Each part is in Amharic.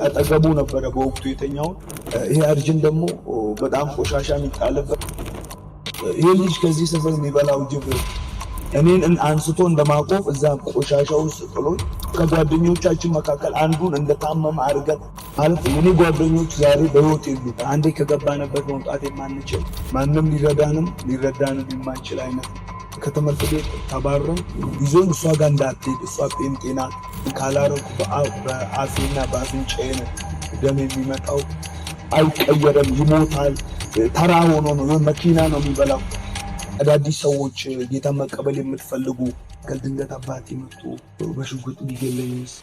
አጠገቡ ነበረ በወቅቱ የተኛው። ይሄ አርጅን ደግሞ በጣም ቆሻሻ የሚጣልበት ይሄ ልጅ ከዚህ ሰፈር የሚበላው ጅብ እኔን አንስቶ እንደማቆፍ እዛ ቆሻሻ ውስጥ ጥሎኝ ከጓደኞቻችን መካከል አንዱን እንደታመመ አድርገን ማለት የኔ ጓደኞች ዛሬ በህይወት የሉ። አንዴ ከገባንበት መውጣት የማንችል ማንም ሊረዳንም የማንችል አይነት ከትምህርት ቤት ተባረን ይዞኝ እሷ ጋር እንዳትሄድ እሷ ጴንጤና ካላረኩ በአፌና በአፍንጫዬ ነው ደም የሚመጣው፣ አይቀየረም፣ ይሞታል። ተራ ሆኖ ነው መኪና ነው የሚበላው። አዳዲስ ሰዎች ጌታ መቀበል የምትፈልጉ ከድንገት አባቴ መጥቶ በሽጉጥ ሊገለኝስ?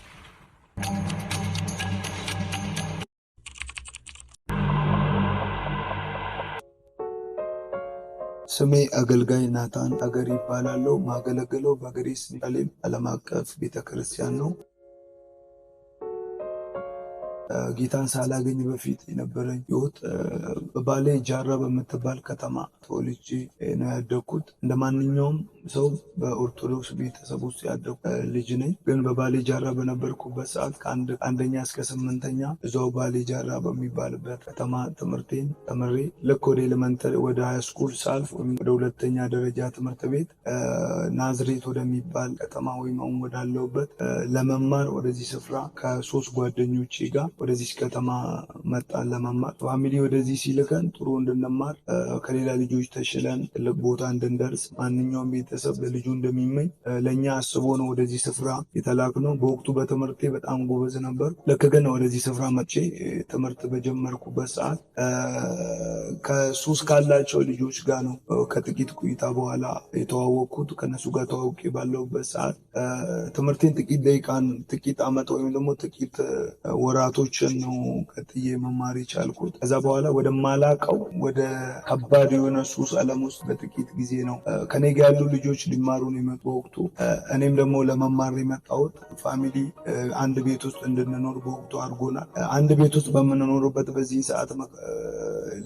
ስሜ አገልጋይ ናታን አገር ይባላለው። ማገለገለው በግሬስ ኢየሩሳሌም ዓለም አቀፍ ቤተክርስቲያን ነው። ጌታን ሳላገኝ በፊት የነበረኝ ህይወት በባሌ ጃራ በምትባል ከተማ ተወልጄ ነው ያደግኩት። እንደ ማንኛውም ሰው በኦርቶዶክስ ቤተሰብ ውስጥ ያደግኩ ልጅ ነኝ። ግን በባሌ ጃራ በነበርኩበት ሰዓት ከአንደኛ እስከ 8ኛ እዛው ባሌ ጃራ በሚባልበት ከተማ ትምህርቴን ተምሬ ልክ ወደ ኤሌመንተሪ ወደ ሃይስኩል ሳልፍ ወደ ሁለተኛ ደረጃ ትምህርት ቤት ናዝሬት ወደሚባል ከተማ ወይም አሁን ወዳለሁበት ለመማር ወደዚህ ስፍራ ከ3 ጓደኞቼ ጋር ወደዚህ ከተማ መጣን ለመማር። ፋሚሊ ወደዚህ ሲልከን ጥሩ እንድንማር ከሌላ ልጆች ተሽለን ትልቅ ቦታ እንድንደርስ ማንኛውም ቤተሰብ ለልጁ እንደሚመኝ ለእኛ አስቦ ነው ወደዚህ ስፍራ የተላክነው። በወቅቱ በትምህርቴ በጣም ጎበዝ ነበር። ልክ ግን ወደዚህ ስፍራ መጥቼ ትምህርት በጀመርኩበት ሰዓት ከሱስ ካላቸው ልጆች ጋር ነው ከጥቂት ቆይታ በኋላ የተዋወቅኩት። ከነሱ ጋር ተዋውቄ ባለሁበት ሰዓት ትምህርቴን ጥቂት ዓመት ወይም ደግሞ ጥቂት ወራቶችን ነው ቀጥዬ መማር የቻልኩት። ከዛ በኋላ ወደ ማላቀው ወደ ከባድ የሆነ ሱስ ዓለም ውስጥ በጥቂት ጊዜ ነው ከኔ ጋር ያሉ ልጆች ሊማሩ ነው የመጡ በወቅቱ። እኔም ደግሞ ለመማር የመጣሁት ፋሚሊ አንድ ቤት ውስጥ እንድንኖር በወቅቱ አድርጎናል። አንድ ቤት ውስጥ በምንኖርበት በዚህ ሰዓት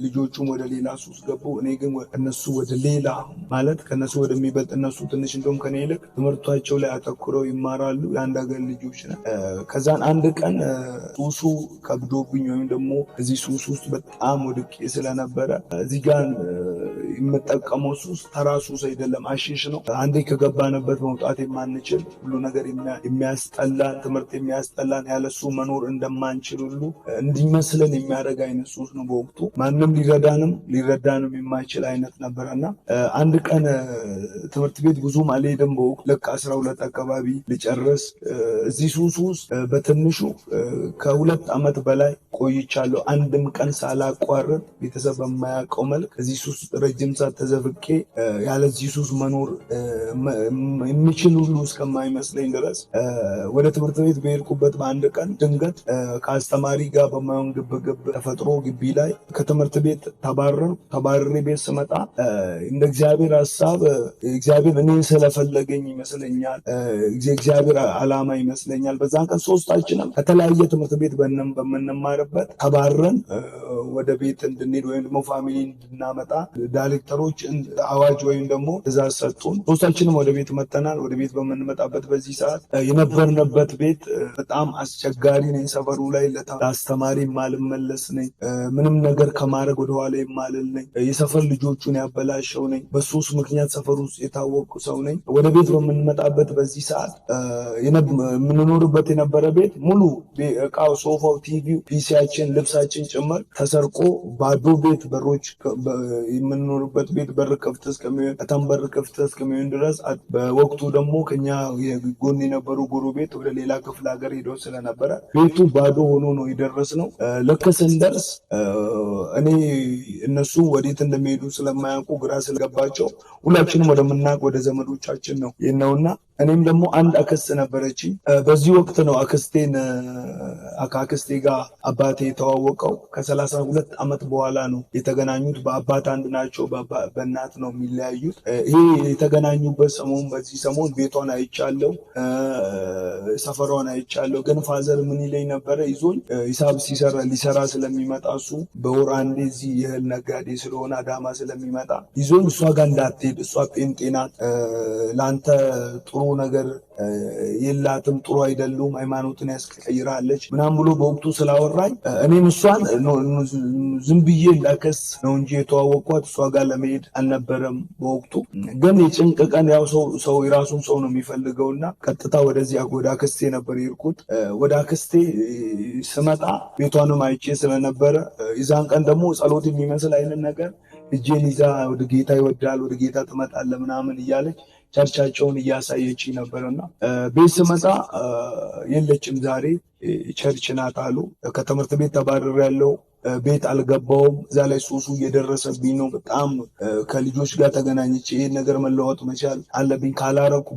ልጆቹም ወደ ሌላ ሱስ ገቡ። እኔ ግን እነሱ ወደ ሌላ ማለት ከነሱ ወደሚበልጥ እነሱ ትንሽ እንደውም ከኔ ይልቅ ትምህርታቸው ላይ አተኩረው ይማራሉ። የአንድ ሀገር ልጆች ነን። ከዛን አንድ ቀን ሱሱ ከብዶብኝ ወይም ደግሞ እዚህ ሱስ ውስጥ በጣም ወድቄ ስለነበረ እዚህ ጋር የምጠቀመው ሱስ ተራ ሱስ አይደለም፣ አሽሽ ነው። አንዴ ከገባንበት መውጣት የማንችል ሁሉ ነገር የሚያስጠላን ትምህርት የሚያስጠላን ያለሱ መኖር እንደማንችል ሁሉ እንዲመስለን የሚያደርግ አይነት ሱስ ነው። በወቅቱ ማንም ሊረዳንም የማይችል አይነት ነበረና አንድ ቀን ትምህርት ቤት ብዙም አልሄድም። በወቅቱ ልክ 12 አካባቢ ልጨርስ እዚህ ሱስ ውስጥ በትንሹ ከ2 ዓመት በላይ ቆይቻለሁ። አንድም ቀን ሳላቋርጥ ቤተሰብ በማያውቀው መልክ እዚህ ሱስ ረጅም ሰዓት ተዘፍቄ ያለዚህ ሱስ መኖር የሚችል ሁሉ እስከማይመስለኝ ድረስ ወደ ትምህርት ቤት በሄድኩበት በአንድ ቀን ድንገት ከአስተማሪ ጋር በማይሆን ግብግብ ተፈጥሮ ግቢ ላይ ከትምህርት ቤት ተባረሬ ቤት ስመጣ እንደ እግዚአብሔር ሀሳብ እግዚአብሔር እኔን ስለፈለገኝ ይመስለኛል፣ እግዚአብሔር ዓላማ ይመስለኛል። በዛን ቀን ሶስታችንም ከተለያየ ትምህርት ቤት በምንማርበት ተባረን ወደ ቤት እንድንሄድ ወይም ደግሞ ፋሚሊ እንድናመጣ ዳይሬክተሮች አዋጅ ወይም ደግሞ ትእዛዝ ሰጡን። ሶስታችንም ወደ ቤት መጥተናል። ወደ ቤት በምንመጣበት በዚህ ሰዓት የነበርንበት ቤት በጣም አስቸጋሪ ነኝ። ሰፈሩ ላይ ለአስተማሪ የማልመለስ ነኝ። ምንም ነገር ከማድረግ ወደኋላ የማልል ነኝ። የሰፈር ልጆቹን ያበላሸው ነኝ። በሱስ ምክንያት ሰፈር ውስጥ የታወቁ ሰው ነኝ። ወደ ቤት በምንመጣበት በዚህ ሰዓት የምንኖርበት የነበረ ቤት ሙሉ እቃው፣ ሶፋው፣ ቲቪው፣ ፒሲያችን፣ ልብሳችን ጭምር ተሰርቆ ባዶ ቤት በሮች የምንኖርበት ቤት በር ክፍት እስከሚሆን ድረስ በወቅቱ ደግሞ ከኛ ጎን የነበሩ ጎረቤት ወደ ሌላ ክፍለ ሀገር ሄደው ስለነበረ ቤቱ ባዶ ሆኖ ነው የደረስነው። ልክ ስንደርስ እኔ እነሱ ወዴት እንደሚሄዱ ስለማያውቁ ግራ ስለገባቸው ሁላችንም ወደምናውቅ ወደ ዘመዶቻችን ነው የነውና እኔም ደግሞ አንድ አክስት ነበረችኝ። በዚህ ወቅት ነው አክስቴ ጋር አባቴ አባቴ የተዋወቀው ከ32 ዓመት በኋላ ነው የተገናኙት። በአባት አንድ ናቸው፣ በእናት ነው የሚለያዩት። ይሄ የተገናኙበት ሰሞን በዚህ ሰሞን ቤቷን አይቻለው፣ ሰፈሯን አይቻለው። ግን ፋዘር ምን ይለኝ ነበረ ይዞኝ ሂሳብ ሊሰራ ስለሚመጣ እሱ በወር አንዴ እዚህ የእህል ነጋዴ ስለሆነ አዳማ ስለሚመጣ ይዞኝ እሷ ጋር እንዳትሄድ እሷ ጴንጤ ናት፣ ለአንተ ጥሩ ነገር የላትም፣ ጥሩ አይደሉም፣ ሃይማኖትን ያስቀይራለች ምናምን ብሎ በወቅቱ ስላወራኝ እኔም እሷን ዝም ብዬ እንዳከስ ነው እንጂ የተዋወቅኳት እሷ ጋር ለመሄድ አልነበረም በወቅቱ። ግን የጭንቅ ቀን ያው ሰው የራሱን ሰው ነው የሚፈልገውና ቀጥታ ወደዚህ ወደ አክስቴ ነበር የሄድኩት። ወደ አክስቴ ስመጣ ቤቷንም አይቼ ስለነበረ የዛን ቀን ደግሞ ጸሎት የሚመስል አይነት ነገር እጄን ይዛ ወደ ጌታ ይወዳል፣ ወደ ጌታ ትመጣለህ ምናምን እያለች ቸርቻቸውን እያሳየች ነበርና ቤት ስመጣ የለችም። ዛሬ ቸርች ናት አሉ። ከትምህርት ቤት ተባርሬያለሁ። ቤት አልገባውም። እዛ ላይ ሱሱ እየደረሰብኝ ነው። በጣም ከልጆች ጋር ተገናኝቼ ይህን ነገር መለወጥ መቻል አለብኝ። ካላረኩ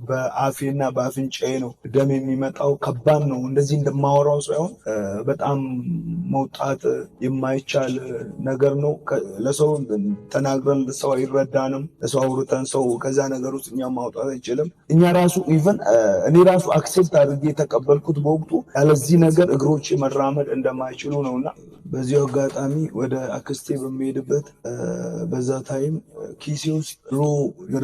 በአፌና በአፍንጫዬ ነው ደም የሚመጣው። ከባድ ነው። እንደዚህ እንደማወራው ሳይሆን በጣም መውጣት የማይቻል ነገር ነው። ለሰው ተናግረን ሰው አይረዳንም። ለሰው አውርተን ሰው ከዛ ነገር ውስጥ እኛ ማውጣት አይችልም። እኛ ራሱ ኢቨን እኔ ራሱ አክሴፕት አድርጌ የተቀበልኩት በወቅቱ ያለዚህ ነገር እግሮቼ መራመድ እንደማይችሉ ነውና በዚህ አጋጣሚ ወደ አክስቴ በሚሄድበት በዛ ታይም ኪሴ ውስጥ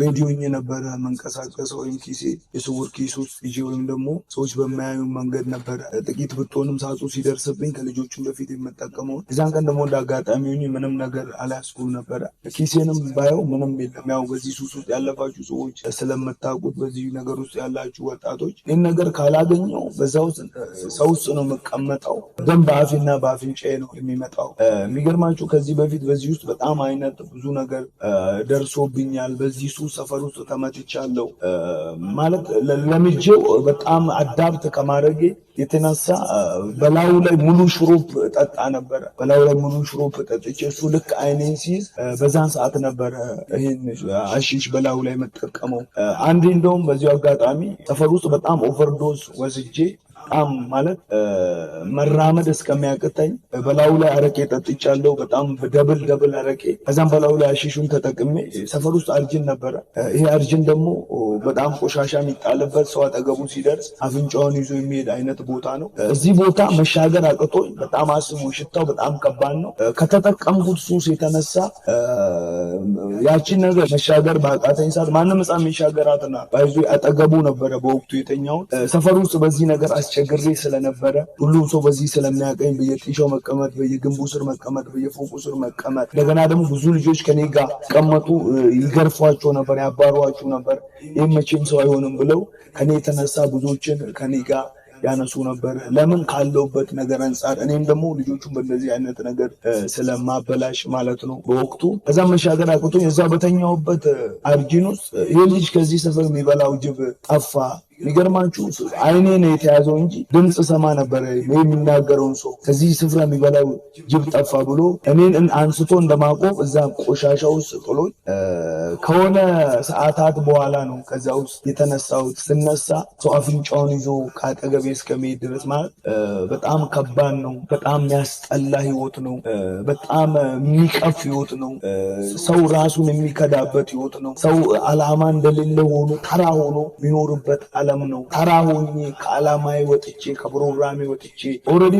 ሬዲዮኝ ነበረ መንቀሳቀሰው፣ ወይም ኪሴ የስውር ኪስ ውስጥ ይዤ ወይም ደግሞ ሰዎች በማያዩ መንገድ ነበረ። ጥቂት ብትሆንም ሳጹ ሲደርስብኝ ከልጆቹም በፊት የምጠቀመው። የዛን ቀን ደግሞ እንደ አጋጣሚ ምንም ነገር አልያዝኩም ነበረ። ኪሴንም ባየው ምንም የለም። ያው በዚህ ሱስ ውስጥ ያለፋችሁ ሰዎች ስለምታውቁት፣ በዚህ ነገር ውስጥ ያላችሁ ወጣቶች ይህን ነገር ካላገኘው በዛ ውስጥ ሰው ውስጥ ነው የምቀመጠው። ደም በአፌና በአፍንጫዬ ነው የሚመጣው። የሚገርማችሁ ከዚህ በፊት በዚህ ውስጥ በጣም አይነት ብዙ ነገር ደርሶብኛል። በዚህ ሱስ ሰፈር ውስጥ ተመትቻለሁ። ማለት ለምጄው በጣም አዳብት ከማድረጌ የተነሳ በላዩ ላይ ሙሉ ሽሮፕ ጠጣ ነበረ። በላዩ ላይ ሙሉ ሽሮፕ ጠጥቼ እሱ ልክ አይኔን ሲይዝ በዛን ሰዓት ነበረ ይህን አሺሽ በላዩ ላይ መጠቀመው። አንዴ እንደውም በዚሁ አጋጣሚ ሰፈር ውስጥ በጣም ኦቨርዶዝ ወስጄ በጣም ማለት መራመድ እስከሚያቅተኝ በላዩ ላይ አረቄ ጠጥቻለሁ። በጣም ደብል አረቄ። ከዛም በላዩ ላይ አሺሹን ተጠቅሜ ሰፈር ውስጥ አርጅን ነበረ። ይሄ አርጅን ደግሞ በጣም ቆሻሻ የሚጣልበት ሰው አጠገቡ ሲደርስ አፍንጫውን ይዞ የሚሄድ አይነት ቦታ ነው። እዚህ ቦታ መሻገር አቅቶኝ በጣም አስቡ፣ ሽታው በጣም ከባድ ነው። ከተጠቀምኩት ሱስ የተነሳ ያቺን ነገር መሻገር በአቃተኝ ሰዓት ማንም ሕፃን የሚሻገራትና ባይዞ አጠገቡ ነበረ በወቅቱ የተኛውን። ሰፈር ውስጥ በዚህ ነገር አስቸግሬ ስለነበረ ሁሉም ሰው በዚህ ስለሚያቀኝ በየጢሻው መቀመጥ፣ በየግንቡ ስር መቀመጥ፣ በየፎቁ ስር መቀመጥ፣ እንደገና ደግሞ ብዙ ልጆች ከኔ ጋር ቀመጡ ይገርፏቸው ነበር፣ ያባሯቸው ነበር። ይህም መቼም ሰው አይሆንም ብለው ከኔ የተነሳ ብዙዎችን ከኔ ጋር ያነሱ ነበር። ለምን ካለውበት ነገር አንጻር እኔም ደግሞ ልጆቹን በእንደዚህ አይነት ነገር ስለማበላሽ ማለት ነው በወቅቱ። ከዛ መሻገር አቅቶኝ እዛ በተኛውበት አርጂን ውስጥ ይሄ ልጅ ከዚህ ሰፈር የሚበላው ጅብ ጠፋ። የሚገርማችሁ አይኔ ነው የተያዘው እንጂ ድምፅ ሰማ ነበረ የሚናገረውን ሰው። ከዚህ ስፍራ የሚበላው ጅብ ጠፋ ብሎ እኔን አንስቶ እንደማቆም እዛ ቆሻሻ ውስጥ ጥሎኝ ከሆነ ሰዓታት በኋላ ነው ከዛ ውስጥ የተነሳሁት። ስነሳ ሰው አፍንጫውን ይዞ ከአጠገቤ እስከመሄድ ድረስ ማለት በጣም ከባድ ነው። በጣም የሚያስጠላ ህይወት ነው። በጣም የሚቀፍ ህይወት ነው። ሰው ራሱን የሚከዳበት ህይወት ነው። ሰው አላማ እንደሌለ ሆኖ ተራ ሆኖ የሚኖርበት ዓለም ነው። ተራ ሆኜ ከዓላማዬ ወጥቼ ከፕሮግራሜ ወጥቼ ኦልሬዲ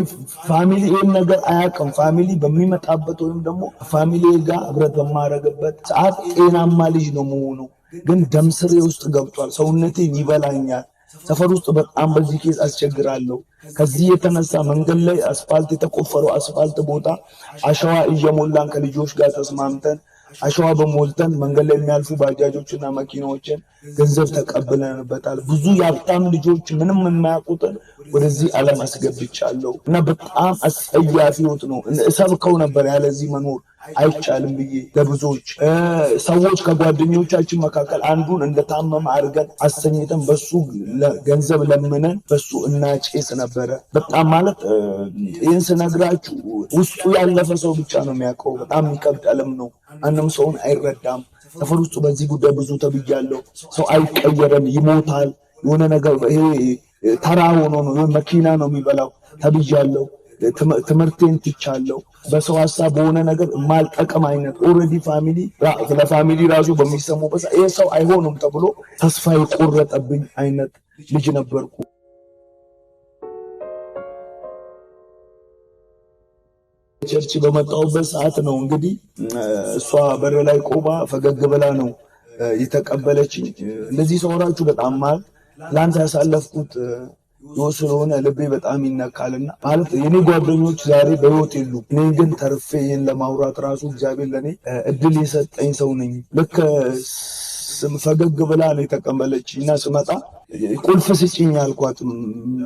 ፋሚሊ ይህን ነገር አያውቅም። ፋሚሊ በሚመጣበት ወይም ደግሞ ፋሚሊ ጋር ህብረት በማረግበት ሰዓት ጤናማ ልጅ ነው መሆኑ፣ ግን ደም ስሬ ውስጥ ገብቷል። ሰውነቴን ይበላኛል። ሰፈር ውስጥ በጣም በዚህ ኬዝ አስቸግራለሁ። ከዚህ የተነሳ መንገድ ላይ አስፋልት የተቆፈረው አስፋልት ቦታ አሸዋ እየሞላን ከልጆች ጋር ተስማምተን አሸዋ በሞልተን መንገድ ላይ የሚያልፉ ባጃጆችና መኪናዎችን ገንዘብ ተቀብለንበታል። ብዙ የሀብታም ልጆች ምንም የማያውቁትን ወደዚህ ዓለም አስገብቻለሁ እና በጣም አስጸያፊ ህይወት ነው። እሰብከው ነበር ያለዚህ መኖር አይቻልም ብዬ ለብዙዎች ሰዎች ከጓደኞቻችን መካከል አንዱን እንደታመመ አድርገን አሰኝተን በሱ ገንዘብ ለምነን በሱ እናጨስ ነበረ። በጣም ማለት ይህን ስነግራችሁ ውስጡ ያለፈ ሰው ብቻ ነው የሚያውቀው። በጣም የሚከብድ ዓለም ነው። ማንም ሰውን አይረዳም። ሰፈር ውስጥ በዚህ ጉዳይ ብዙ ተብያለሁ። ሰው አይቀየረም፣ ይሞታል። የሆነ ነገር ይሄ ተራ ሆኖ ነው፣ መኪና ነው የሚበላው ተብያለሁ። ትምህርቴን ትቻለሁ። በሰው ሐሳብ በሆነ ነገር ማልጠቅም አይነት ኦልሬዲ ለፋሚሊ ራሱ በሚሰሙበት ይሄ ሰው አይሆንም ተብሎ ተስፋ የቆረጠብኝ አይነት ልጅ ነበርኩ። ቸርች በመጣሁበት ሰዓት ነው እንግዲህ እሷ በር ላይ ቆማ ፈገግ ብላ ነው የተቀበለችኝ። እንደዚህ ሰውራችሁ በጣም ላንተ ያሳለፍኩት ስለሆነ ልቤ በጣም ይነካልና ማለት የኔ ጓደኞች ዛሬ በህይወት የሉ፣ እኔ ግን ተርፌ ይህን ለማውራት ራሱ እግዚአብሔር ለኔ እድል የሰጠኝ ሰው ነኝ። ልክ ፈገግ ብላ ነው የተቀበለችኝ እና ስመጣ ቁልፍ ስጭኝ አልኳት።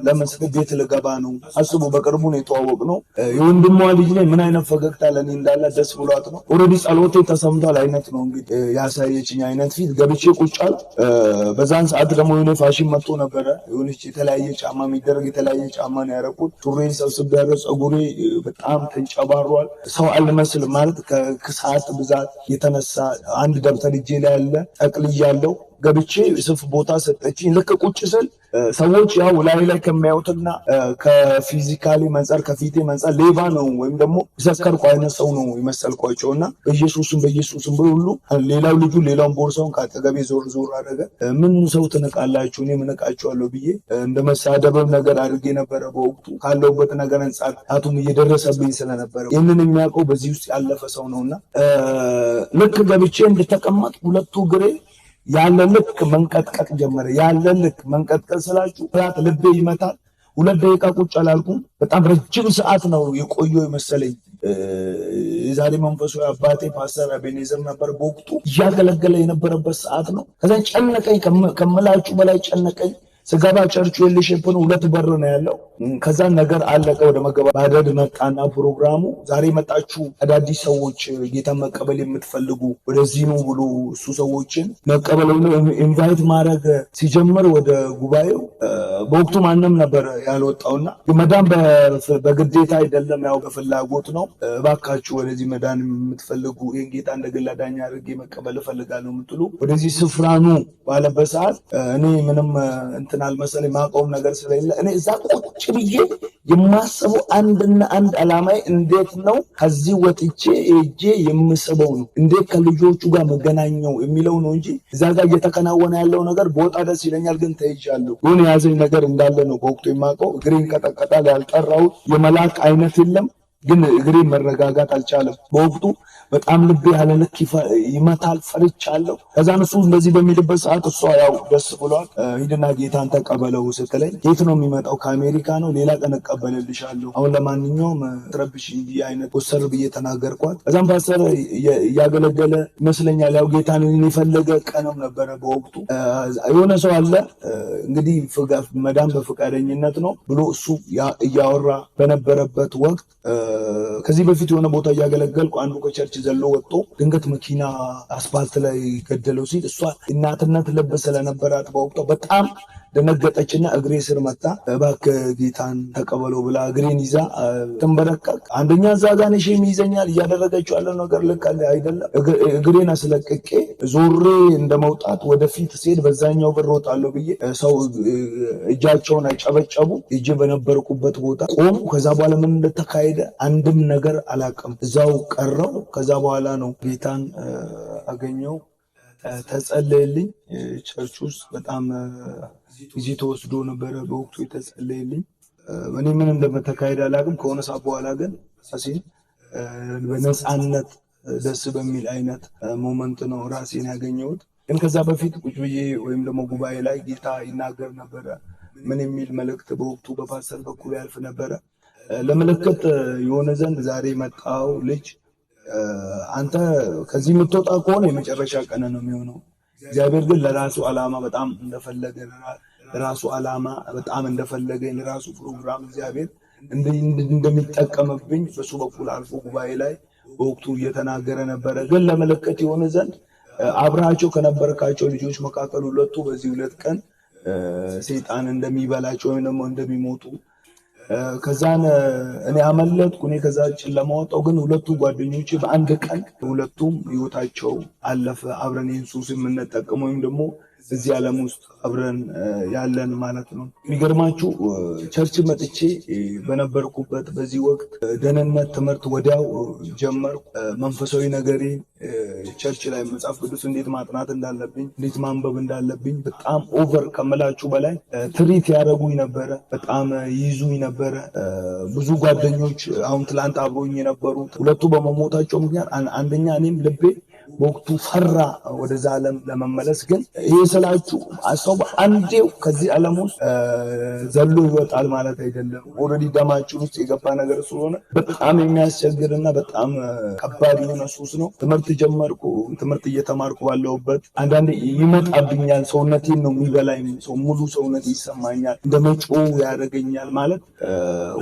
ለመስጠት ቤት ልገባ ነው። አስቡ፣ በቅርቡ ነው የተዋወቅነው። የወንድሟ ልጅ ላይ ምን አይነት ፈገግታ ለኔ እንዳለ ደስ ብሏት ነው። ኦልሬዲ ጸሎቴ ተሰምቷል አይነት ነው እንግዲህ ያሳየችኝ አይነት ፊት ገብቼ ቁጭ አልኩ። በዛን ሰዓት ደግሞ የሆነ ፋሽን መጥቶ ነበረ። የሆነች የተለያየ ጫማ የሚደረግ የተለያየ ጫማ ነው ያደረኩት። ሱሬን ሰብስቤ ያለው ጸጉሬ በጣም ተንጨባሯል። ሰው አልመስልም ማለት ከሰዓት ብዛት የተነሳ አንድ ደብተር እጄ ላይ ያለ ጠቅልያለሁ። ገብቼ ስፍ ቦታ ሰጠችኝ። ልክ ቁጭ ስል ሰዎች ያው ላይ ከሚያዩትና ከፊዚካሊ መንጻር ከፊቴ መንጻር ሌባ ነው ወይም ደግሞ ዘከርኩ አይነት ሰው ነው የመሰልኳቸውና በኢየሱስም ሁሉ ሌላውን ቦርሳውን ካጠገቤ ዞር አደረገ። ምን ሰው ትነቃላችሁ? እኔ ምነቃችኋለሁ ብዬ እንደመሳደብም ነገር አድርጌ ነበረ። በወቅቱ ካለውበት ነገር አንጻር ታቱም እየደረሰብኝ ስለነበረ ይህንን የሚያውቀው በዚህ ውስጥ ያለፈ ሰው ነውና ልክ ገብቼ እንድተቀመጥ ሁለቱ ግሬ ያለ ልክ መንቀጥቀጥ ጀመረ። ያለ ልክ መንቀጥቀጥ ስላችሁ ፍርሃት ልቤ ይመታል። 2 ደቂቃ ቁጭ አላልኩም። በጣም ረጅም ሰዓት ነው የቆየው መሰለኝ። የዛሬ መንፈሳዊ አባቴ ፓስተር አቤኔዘር ነበር በወቅቱ እያገለገለ የነበረበት ሰዓት ነው። ከዛ ጨነቀኝ፣ ከምላችሁ በላይ ጨነቀኝ። ስገባ ቸርቹ የልሽፕን 2 በር ነው ያለው። ከዛ ነገር አለቀ። ወደ መገባደድ መጣና ፕሮግራሙ ዛሬ መጣችሁ አዳዲስ ሰዎች ጌታ መቀበል የምትፈልጉ ወደዚህ ነው ብሎ እሱ ሰዎችን መቀበል ነው ኢንቫይት ማድረግ ሲጀምር ወደ ጉባኤው በወቅቱ ማንም ነበር ያልወጣውና መዳን በግዴታ አይደለም፣ ያው በፍላጎት ነው። እባካችሁ ወደዚህ መዳን የምትፈልጉ ይሄን ጌታ እንደ ግል አዳኝ አድርጌ መቀበል እፈልጋለሁ የምትሉ ወደዚህ ስፍራኑ ባለበት ሰዓት እኔ ምንም እንትን አልመሰለኝ ማቆም ነገር ስለሌለ እኔ እዛ ቁጭ ብዬ የማስበው አንድና አንድ ዓላማዬ እንዴት ነው ከዚህ ወጥቼ ሄጄ የምስበው ነው፣ እንዴት ከልጆቹ ጋር መገናኘው የሚለው ነው እንጂ እዛ ጋር እየተከናወነ ያለው ነገር በወጣ ደስ ይለኛል፣ ግን ተይዣለሁ። የሆነ የያዘኝ ነገር እንዳለ ነው በወቅቱ የማውቀው። እግሬን ቀጠቀጣል። ያልጠራሁት የመላክ አይነት የለም፣ ግን እግሬ መረጋጋት አልቻለም። በወቅቱ በጣም ልቤ ያለ ልክ ይመታል። ፈርቻለሁ። ከዛ እሱ እንደዚህ በሚልበት ሰዓት እሷ ያው ደስ ብሏል። ሂድና ጌታን ተቀበለው ስትለኝ የት ነው የሚመጣው? ከአሜሪካ ነው። ሌላ ቀን እቀበልልሻለሁ። አሁን ለማንኛውም ትረብሽ እንጂ አይነት ወሰር ብዬ ተናገርኳት። ከዛም ፓስተር እያገለገለ ይመስለኛል ያው ጌታን የፈለገ ቀንም ነበረ በወቅቱ። የሆነ ሰው አለ እንግዲህ መዳን በፈቃደኝነት ነው ብሎ እሱ እያወራ በነበረበት ወቅት ከዚህ በፊት የሆነ ቦታ እያገለገልኩ አንዱ ከቸርች ዘሎ ወጥቶ ድንገት መኪና አስፋልት ላይ ገደለው ሲል እሷ እናትነት ልብ ስለነበራት በወቅቱ በጣም ደነገጠችና እግሬ ስር መጣ። እባክህ ጌታን ተቀበለው ብላ እግሬን ይዛ ተንበረከክ። አንደኛ እዛ ጋር ነሽም ይዘኛል እያደረገችው ያለው ነገር ልክ አይደለም። እግሬን አስለቅቄ ዞሬ እንደመውጣት ወደፊት ሲሄድ በዛኛው በር ወጣለሁ ብዬ ሰው እጃቸውን አጨበጨቡ። እጄ በነበርኩበት ቦታ ቆሙ። ከዛ በኋላ ምን እንደተካሄደ አንድም ነገር አላውቅም። እዛው ቀረው። ከዛ በኋላ ነው ጌታን አገኘው። ተጸለየልኝ። ቸርች ውስጥ በጣም ጊዜ ተወስዶ ነበረ በወቅቱ የተጸለየልኝ። እኔ ምን እንደተካሄደ አላውቅም። ከሆነ ሰዓት በኋላ ግን ራሴን በነፃነት ደስ በሚል አይነት ሞመንት ነው ራሴን ያገኘሁት። ግን ከዛ በፊት ቁጭ ብዬ ወይም ደግሞ ጉባኤ ላይ ጌታ ይናገር ነበረ። ምን የሚል መልእክት በወቅቱ በፓስተር በኩል ያልፍ ነበረ። ለምልክት የሆነ ዘንድ ዛሬ መጣው ልጅ አንተ ከዚህ የምትወጣ ከሆነ የመጨረሻ ቀን ነው የሚሆነው። እግዚአብሔር ግን ለራሱ ዓላማ በጣም እንደፈለገ ለራሱ ፕሮግራም እግዚአብሔር እንደሚጠቀምብኝ በሱ በኩል አልፎ ጉባኤ ላይ በወቅቱ እየተናገረ ነበረ። ግን ለምልክት የሆነ ዘንድ አብራቸው ከነበርካቸው ልጆች መካከል 2ቱ በዚህ 2 ቀን ሰይጣን እንደሚበላቸው ወይም ደግሞ እንደሚሞቱ ከዛን እኔ አመለጥኩ። እኔ ከዛ ጨለማ ወጣሁ። ግን 2ቱ ጓደኞቼ በአንድ ቀን 2ቱም ህይወታቸው አለፈ። አብረን ኢየሱስ የምንጠቀመው ወይም ደግሞ እዚህ ዓለም ውስጥ አብረን ያለን ማለት ነው። የሚገርማችሁ ቸርች መጥቼ በነበርኩበት በዚህ ወቅት ደህንነት ትምህርት ወዲያው ጀመርኩ። መንፈሳዊ ነገሬ ቸርች ላይ መጽሐፍ ቅዱስ እንዴት ማጥናት እንዳለብኝ፣ እንዴት ማንበብ እንዳለብኝ በጣም ኦቨር ከምላችሁ በላይ ትሪት ያደረጉኝ ነበረ። በጣም ይይዙኝ ነበረ። ብዙ ጓደኞች አሁን ትላንት አብሮኝ የነበሩት ሁለቱ በመሞታቸው ምክንያት አንደኛ እኔም ልቤ በወቅቱ ፈራ ወደዛ ዓለም ለመመለስ። ግን ይሄ ስላችሁ አሰው አንዴው ከዚህ ዓለም ውስጥ ዘሎ ይወጣል ማለት አይደለም። ኦልሬዲ ደማችን ውስጥ የገባ ነገር ስለሆነ በጣም የሚያስቸግርና በጣም ከባድ የሆነ ሱስ ነው። ትምህርት እየተማርኩ ባለሁበት አንዳንዴ ይመጣብኛል። ሰውነቴን ነው የሚበላኝ። ሙሉ ሰውነቴ ይሰማኛል፣ እንደ መጮህ ያደርገኛል። ማለት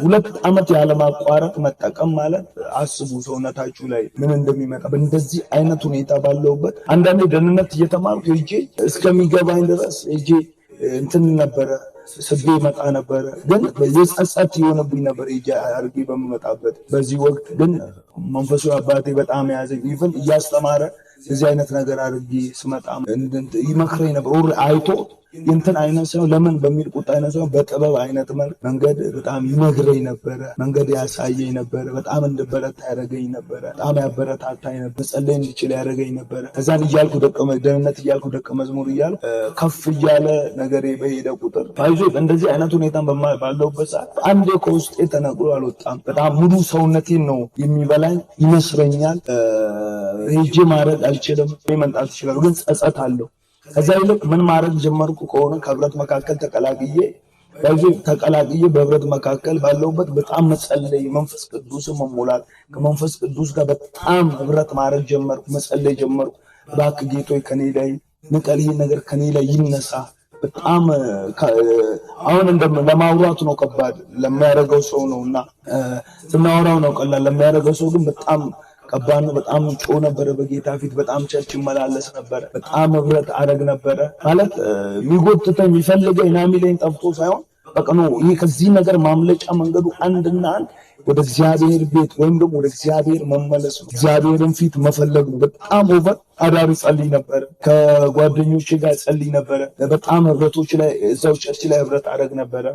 2 ዓመት ያለማቋረጥ መጠቀም ማለት አስቡ ሰውነታችሁ ላይ ምን እንደሚመጣ። በእንደዚህ አይነት ሁኔታ ባለውበት አንዳንዴ ደህንነት እየተማርኩ ሄጄ እስከሚገባኝ ድረስ ሄጄ እንትን ነበረ ስቤ መጣ ነበረ። ግን የጸጸት የሆነብኝ ነበር ሄጄ አድርጌ በምመጣበት። በዚህ ወቅት ግን መንፈሳዊ አባቴ በጣም ያዘኝ። ኢቭን እያስተማረ እዚህ አይነት ነገር አድርጌ ስመጣ ይመክረኝ ነበር። አይቶ እንትን አይነት ሰው ለምን በሚል ቁጣ አይነት ሰው በጥበብ አይነት መንገድ በጣም ይነግረኝ ነበረ። መንገድ ያሳየኝ ነበረ። በጣም እንድበረታ ያደረገኝ ነበረ። በጣም ያበረታታኝ ነበር። መጸለይ እንድችል ያደረገኝ ነበረ። ከዛን እያልኩ ደህንነት እያልኩ ደቀ መዝሙር እያልኩ ከፍ እያለ ነገሬ በሄደ ቁጥር ባይዞ እንደዚህ አይነት ሁኔታን ባለውበት ሰዓት አንዴ ከውስጤ ተነቅሎ አልወጣም። በጣም ሙሉ ሰውነቴን ነው የሚበላኝ ይመስለኛል። ሄጄ ማድረግ አልችልም። መንጣት ይችላል፣ ግን ጸጸት አለው። ከዛ ይልቅ ምን ማድረግ ጀመርኩ ከሆነ ከህብረት መካከል ተቀላቅዬ በህብረት መካከል ባለውበት በጣም መጸለይ፣ መንፈስ ቅዱስ መሞላት፣ ከመንፈስ ቅዱስ ጋር በጣም ህብረት ማድረግ ጀመርኩ። መጸለይ ጀመርኩ። እባክህ ጌቶይ ከኔ ላይ ንቀል፣ ይህ ነገር ከኔ ላይ ይነሳ። በጣም አሁን ለማውራት ነው ከባድ፣ ለሚያደርገው ሰው ነውና ስናወራው ነው ቀላል፣ ለሚያደርገው ሰው ግን በጣም ከባድ ነው። በጣም ጮህ ነበረ በጌታ ፊት። በጣም ቸርች መላለስ ነበረ። በጣም ህብረት አደረግ ነበረ። ማለት የሚጎትተኝ የሚፈልገኝ ናሚለኝ ጠፍቶ ሳይሆን በቃ ነው ይሄ ከዚህ ነገር ማምለጫ መንገዱ አንድና አንድ ወደ እግዚአብሔር ቤት ወይም ደግሞ ወደ እግዚአብሔር መመለስ ነው። እግዚአብሔርን ፊት መፈለግ ነው። በጣም ኦቨር አዳሪ ጸልይ ነበረ። ከጓደኞቼ ጋር ጸልይ ነበረ። በጣም ህብረቶች ላይ እዛው ቸርች ላይ ህብረት አደረግ ነበረ።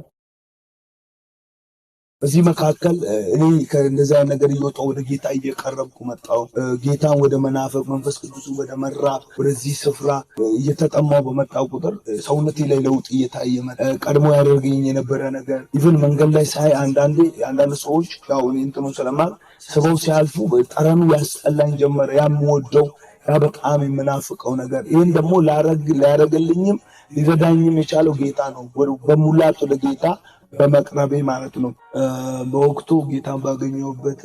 በዚህ መካከል እኔ ከእንደዛ ነገር እየወጣሁ ወደ ጌታ እየቀረብኩ መጣሁ። ጌታን ወደ መናፈቅ፣ መንፈስ ቅዱስን ወደ መራብ፣ ወደዚህ ስፍራ እየተጠማው በመጣው ቁጥር ሰውነቴ ላይ ለውጥ እየታየ መጣ። ቀድሞ ያደርገኝ የነበረ ነገር ኢቭን መንገድ ላይ ሳይ አንዳንድ ሰዎች ያው እኔ እንትኑ ስለማል ስበው ሲያልፉ ጠረኑ ያስጠላኝ ጀመረ። ያምወደው ያ በጣም የምናፍቀው ነገር ይህን ደግሞ ሊያደርግልኝም ሊረዳኝም የቻለው ጌታ ነው። በሙላት ወደ ጌታ በመቅረቤ ማለት ነው። በወቅቱ ጌታን ባገኘሁበት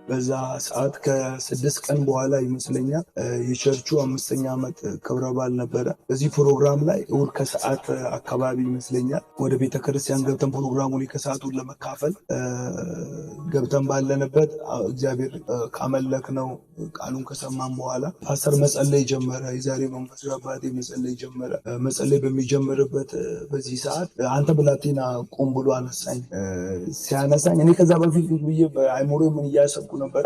በዛ ሰዓት ከ6 ቀን በኋላ ይመስለኛል የቸርቹ 5ኛ ዓመት ክብረ በዓል ነበረ። በዚህ ፕሮግራም ላይ እሑድ ከሰዓት አካባቢ ይመስለኛል ወደ ቤተክርስቲያን ገብተን ፕሮግራሙን ከሰዓቱን ለመካፈል ገብተን ባለንበት እግዚአብሔር ካመለክ ነው ቃሉን ከሰማን በኋላ ፓስተር መጸለይ ጀመረ። የዛሬ መንፈሳዊ አባቴ መጸለይ ጀመረ። መጸለይ በሚጀምርበት በዚህ ሰዓት አንተ ብላቴና ቁም ብሎ አነሳኝ። ሲያነሳኝ እኔ ከዛ በፊት ብዬ በአይምሮ ምን እያሰብኩ ነበር፣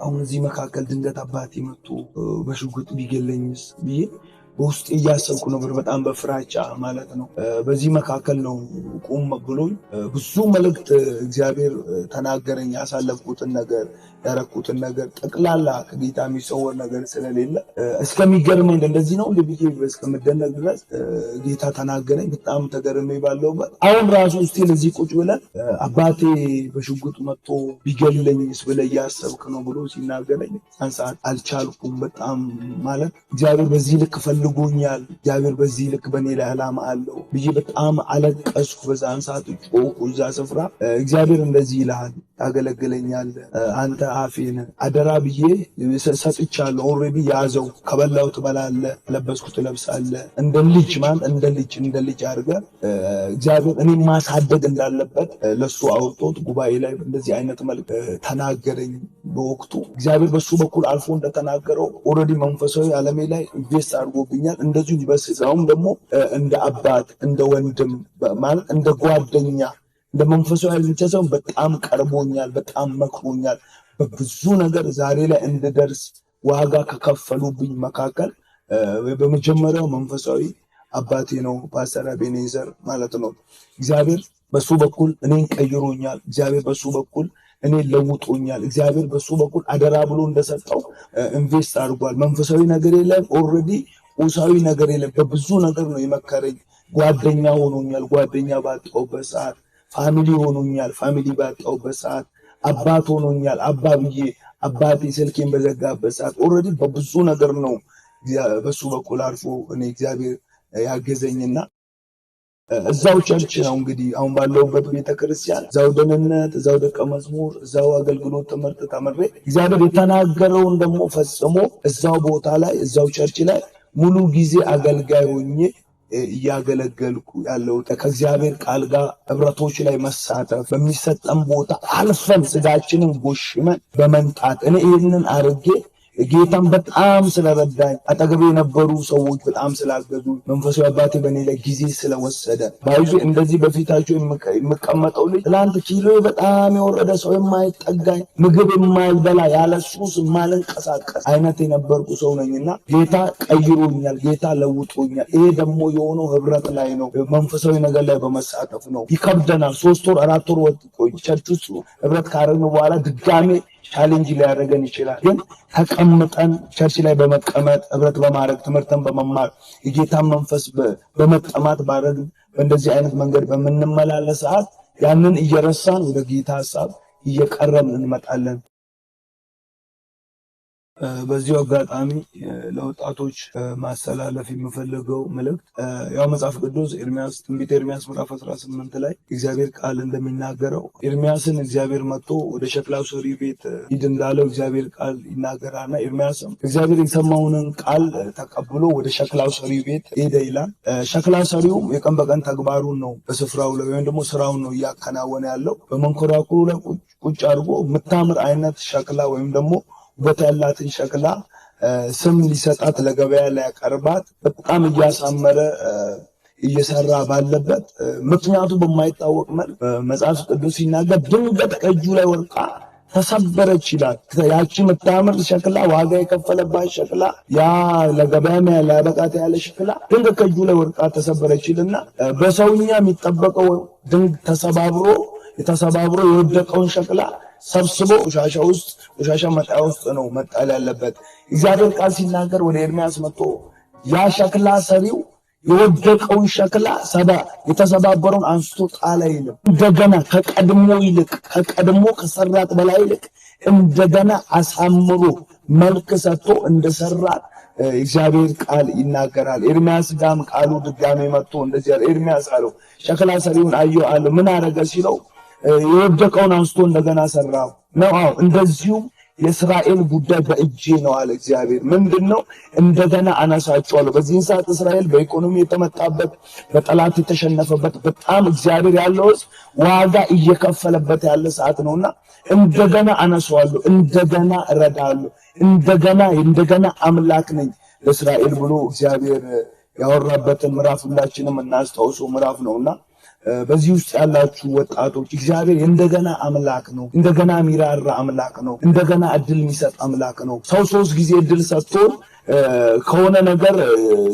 አሁን እዚህ መካከል ድንገት አባቴ መጥቶ በሽጉጥ ቢገለኝስ ብዬ በውስጥ እያሰብኩ ነበር። በጣም በፍራቻ ማለት ነው። በዚህ መካከል ነው ቁም ብሎኝ ብዙ መልእክት እግዚአብሔር ተናገረኝ። ያሳለፍኩትን ነገር ያረኩትን ነገር ጠቅላላ ከጌታ የሚሰወር ነገር ስለሌለ እስከሚገርመኝ እንደዚህ ነው ብዬ እስከምደነቅ ድረስ ጌታ ተናገረኝ። በጣም ተገርሜ ባለሁበት አሁን ራሱ ስቲል እዚህ ቁጭ ብለን አባቴ በሽጉጥ መጥቶ ቢገለኝስ ብለህ እያሰብክ ነው ብሎ ሲናገረኝ አንሳት አልቻልኩም። በጣም ማለት እግዚአብሔር በዚህ ልክ ፈልጎኛል፣ እግዚአብሔር በዚህ ልክ በእኔ ላይ ዓላማ አለው ብዬ በጣም አለቀስኩ። በዛን ሰዓት ጮኩ። እዛ ስፍራ እግዚአብሔር እንደዚህ ይልሃል፣ ታገለግለኛለህ፣ አንተ አፌን አደራ ብዬ ሰጥቻለሁ። ኦልሬዲ ያዘው፣ ከበላው ትበላለህ፣ ለበስኩ ትለብሳለህ። እንደ ልጅ አድርገህ እግዚአብሔር እኔ ማሳደግ እንዳለበት ለሱ አውርቶት ጉባኤ ላይ እንደዚህ አይነት መልክ ተናገረኝ። በወቅቱ እግዚአብሔር በሱ በኩል አልፎ እንደተናገረው ኦልሬዲ መንፈሳዊ ዓለሜ ላይ ኢንቨስት አድርጎብኛል። እንደዚሁ በስጋውም ደግሞ እንደ አባት እንደ ወንድም ማለት እንደ ጓደኛ እንደ መንፈሳዊ ብቻ ሳይሆን በጣም ቀርቦኛል፣ በጣም መክሮኛል። በብዙ ነገር ዛሬ ላይ እንድደርስ ዋጋ ከከፈሉብኝ መካከል በመጀመሪያው መንፈሳዊ አባቴ ነው ፓስተር አቤኔዘር ማለት ነው። እግዚአብሔር በሱ በኩል እኔን ቀይሮኛል። እግዚአብሔር በሱ በኩል እኔን ለውጦኛል። እግዚአብሔር በሱ በኩል አደራ ብሎ እንደሰጠው ኢንቨስት አድርጓል። መንፈሳዊ ነገር የለም ኦልሬዲ ቁሳዊ ነገር የለም። በብዙ ነገር ነው የመከረኝ። ጓደኛ ሆኖኛል። ጓደኛ ባጣሁበት ሰዓት ፋሚሊ ሆኖኛል። ፋሚሊ ባጣሁበት ሰዓት አባት ሆኖኛል። አባብዬ አባቴ ስልኬን በዘጋበት ሰዓት ኦልሬዲ በብዙ ነገር ነው በሱ በኩል አልፎ እኔ እግዚአብሔር ያገዘኝና እዛው ቸርች ነው እንግዲህ አሁን ባለውበት ቤተክርስቲያን እዛው ደህንነት እዛው ደቀ መዝሙር እዛው አገልግሎት ትምህርት ተመሬ እግዚአብሔር የተናገረውን ደግሞ ፈጽሞ እዛው ቦታ ላይ እዛው ቸርች ላይ ሙሉ ጊዜ አገልጋይ ሆኜ እያገለገልኩ ያለው ከእግዚአብሔር ቃል ጋር ህብረቶች ላይ መሳተፍ በሚሰጠን ቦታ አልፈን ስጋችንን ጎሽመን በመንጣት እኔ ይህንን አድርጌ ጌታን በጣም ስለረዳኝ አጠገቤ የነበሩ ሰዎች በጣም ስላገዙ መንፈሳዊ አባቴ በእኔ ላይ ጊዜ ስለወሰደ ባይዙ እንደዚህ በፊታቸው የምቀመጠው ልጅ ትላንት ኪሎ በጣም የወረደ ሰው የማይጠጋኝ ምግብ የማይበላ ያለ ሱስ የማልንቀሳቀስ አይነት የነበርኩ ሰው ነኝና ጌታ ቀይሮኛል። ጌታ ለውጦኛል። ይሄ ደግሞ የሆነው ህብረት ላይ ነው፣ መንፈሳዊ ነገር ላይ በመሳተፍ ነው። ይከብደናል። 3 ወር 4 ወር ወጥ ቸርች ውስጥ ህብረት ካረግን በኋላ ድጋሜ ቻሌንጅ ሊያደርገን ይችላል። ግን ተቀምጠን ቸርች ላይ በመቀመጥ ህብረት በማድረግ ትምህርትን በመማር የጌታን መንፈስ በመጠማት ባረግ በእንደዚህ አይነት መንገድ በምንመላለስ ሰዓት ያንን እየረሳን ወደ ጌታ ሐሳብ እየቀረብን እንመጣለን። በዚሁ አጋጣሚ ለወጣቶች ማስተላለፍ የምፈልገው መልእክት ያው መጽሐፍ ቅዱስ ኤርሚያስ ትንቢተ ኤርሚያስ ምዕራፍ 18 ላይ እግዚአብሔር ቃል እንደሚናገረው ኤርሚያስን እግዚአብሔር መጥቶ ወደ ሸክላው ሰሪ ቤት ሂድ እንዳለው እግዚአብሔር ቃል ይናገራልና ኤርሚያስም እግዚአብሔር የሰማውን ቃል ተቀብሎ ወደ ሸክላው ሰሪ ቤት ሄደ ይላል። ሸክላ ሰሪውም የቀን በቀን ተግባሩን ነው በስፍራው ላይ ወይም ደግሞ ስራውን ነው እያከናወነ ያለው። በመንኮራኩሩ ላይ ቁጭ አድርጎ የምታምር አይነት ሸክላ ወይም ደግሞ ውበት ያላትን ሸክላ ስም ሊሰጣት ለገበያ ላይ ያቀርባት በጣም እያሳመረ እየሰራ ባለበት ምክንያቱ በማይታወቅ መልክ መጽሐፍ ቅዱስ ሲናገር ድንገት ከእጁ ላይ ወርቃ ተሰበረች ይላል። ያቺ የምታምር ሸክላ ዋጋ የከፈለባት ሸክላ ያ ለገበያ ሊያበቃት ያለ ሸክላ ድንገት ከእጁ ላይ ወርቃ ተሰበረች ይልና በሰውኛ የሚጠበቀው ድንገት ተሰባብሮ የወደቀውን ሸክላ ሰብስቦ ቆሻሻ መጣያ ውስጥ ነው መጣል ያለበት። እግዚአብሔር ቃል ሲናገር ወደ ኤርሚያስ መጥቶ ያ ሸክላ ሰሪው የወደቀውን ሸክላ የተሰባበረውን አንስቶ ጣለ ይልም። እንደገና ከቀድሞ ከሰራት በላይ ይልቅ እንደገና አሳምሮ መልክ ሰጥቶ እንደሰራት እግዚአብሔር ቃል ይናገራል። ኤርሚያስ ጋም ቃሉ ድጋሜ መጥቶ እንደዚህ ኤርሚያስ አለው ሸክላ ሰሪውን አየሁ አለ። ምን አረገ ሲለው የወደቀውን አንስቶ እንደገና ሰራው ነው። እንደዚሁም የእስራኤል ጉዳይ በእጄ ነው አለ እግዚአብሔር። ምንድነው? እንደገና አነሳቸዋለሁ። በዚህን ሰዓት እስራኤል በኢኮኖሚ የተመጣበት በጠላት የተሸነፈበት በጣም እግዚአብሔር ያለው ዋጋ እየከፈለበት ያለ ሰዓት ነውና እንደገና አነሳዋለሁ፣ እንደገና እረዳለሁ፣ እንደገና አምላክ ነኝ ለእስራኤል ብሎ እግዚአብሔር ያወራበትን ምዕራፍ ሁላችንም እናስታውሰው ምዕራፍ ነውና በዚህ ውስጥ ያላችሁ ወጣቶች እግዚአብሔር እንደገና አምላክ ነው። እንደገና ሚራራ አምላክ ነው። እንደገና እድል የሚሰጥ አምላክ ነው። ሰው 3 ጊዜ እድል ሰጥቶ ከሆነ ነገር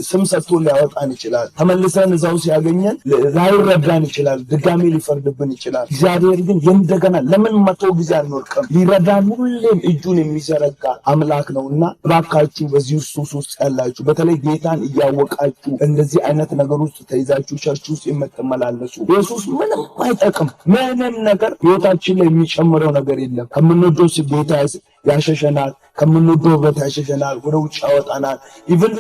ስም ሰጥቶ ሊያወጣን ይችላል። ተመልሰን እዛው ሲያገኘን ላይረዳን ይችላል። ድጋሜ ሊፈርድብን ይችላል። እግዚአብሔር ግን እንደገና ለምን 100 ጊዜ አንወርቅም? ሊረዳን ሁሌም እጁን የሚዘረጋ አምላክ ነውና እባካችሁ በዚህ ውስጥ ያላችሁ በተለይ ጌታን እያወቃችሁ እንደዚህ አይነት ነገር ውስጥ ተይዛችሁ ቸርች ውስጥ የምትመላለሱ ኢየሱስ ምንም አይጠቅም። ምንም ነገር ህይወታችን ላይ የሚጨምረው ነገር የለም። ከምንወደው ጌታ ያሸሸናል፣ ከምንወደው ህብረት ያሸሸናል፣ ወደ ውጭ ያወጣናል። ኢቭን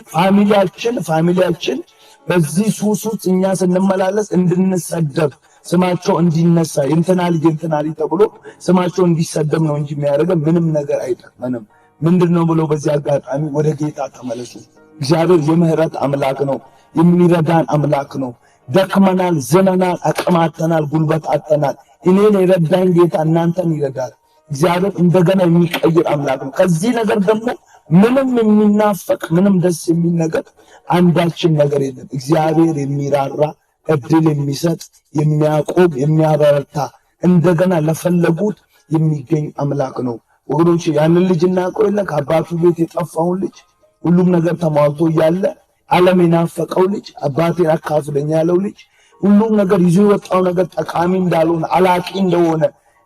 ፋሚሊያችን በዚህ ሱስ ውስጥ እኛ ስንመላለስ እንድንሰደብ ስማቸው እንዲነሳ የእንትና ልጅ ተብሎ ስማቸው እንዲሰደብ ነው እንጂ የሚያደርገን ምንም ነገር አይጠቅመንም። ምንድነው ብሎ በዚህ አጋጣሚ ወደ ጌታ ተመለሱ። እግዚአብሔር የምህረት አምላክ ነው፣ የሚረዳን አምላክ ነው። ደክመናል፣ ዝነናል፣ አቅማተናል፣ ጉልበት አጥተናል። እኔን የረዳኝ ጌታ እናንተን ይረዳል። እግዚአብሔር እንደገና የሚቀይር አምላክ ነው። ከዚህ ነገር ደግሞ ምንም የሚናፈቅ ምንም ደስ የሚል ነገር አንዳችን ነገር የለም። እግዚአብሔር የሚራራ እድል የሚሰጥ የሚያቆም የሚያበረታ እንደገና ለፈለጉት የሚገኝ አምላክ ነው። ወገኖች ያንን ልጅ እናውቀው የለ ከአባቱ ቤት የጠፋውን ልጅ ሁሉም ነገር ተሟልቶ ያለ ዓለም የናፈቀው ልጅ አባቴን አካፍለኝ ያለው ልጅ ሁሉም ነገር ይዞ የወጣው ነገር ጠቃሚ እንዳልሆነ አላቂ እንደሆነ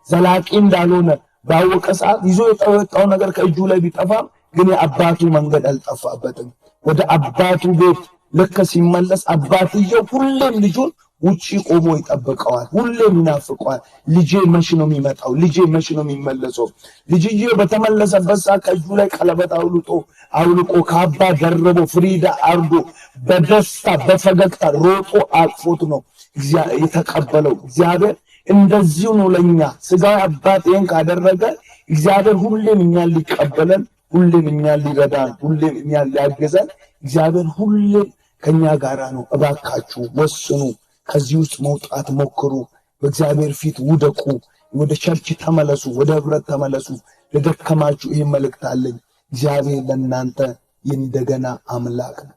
ዘላቂ እንዳልሆነ ባወቀ ሰዓት ይዞ የወጣው ነገር ከእጁ ላይ ቢጠፋም ግን የአባቱ መንገድ አልጠፋበትም። ወደ አባቱ ቤት ልክ ሲመለስ አባትየው ሁሌም ልጁን ውጪ ቆሞ ይጠብቀዋል። ሁሌም ይናፍቀዋል። ልጄ መች ነው የሚመጣው? ልጄ መች ነው የሚመለሰው? ልጅየው በተመለሰበት ሰዓት ከእጁ ላይ ቀለበት አውልቆ ካባ ደርቦ ፍሪዳ አርዶ በደስታ በፈገግታ ሮጦ አቅፎት ነው የተቀበለው። እግዚአብሔር እንደዚሁ ነው ለኛ ስጋዊ አባት ይሄን ካደረገ እግዚአብሔር ሁሌም እኛን ሊቀበለን፣ ሁሌም እኛን ሊረዳን፣ ሁሌም እኛን ሊያገዘን እግዚአብሔር ሁሌም ከኛ ጋራ ነው። እባካችሁ ወስኑ። ከዚህ ውስጥ መውጣት ሞክሩ። በእግዚአብሔር ፊት ውደቁ። ወደ ቸርች ተመለሱ። ወደ ህብረት ተመለሱ። ለደከማችሁ ይሄን መልእክት አለኝ። እግዚአብሔር ለእናንተ የእንደገና አምላክ ነው።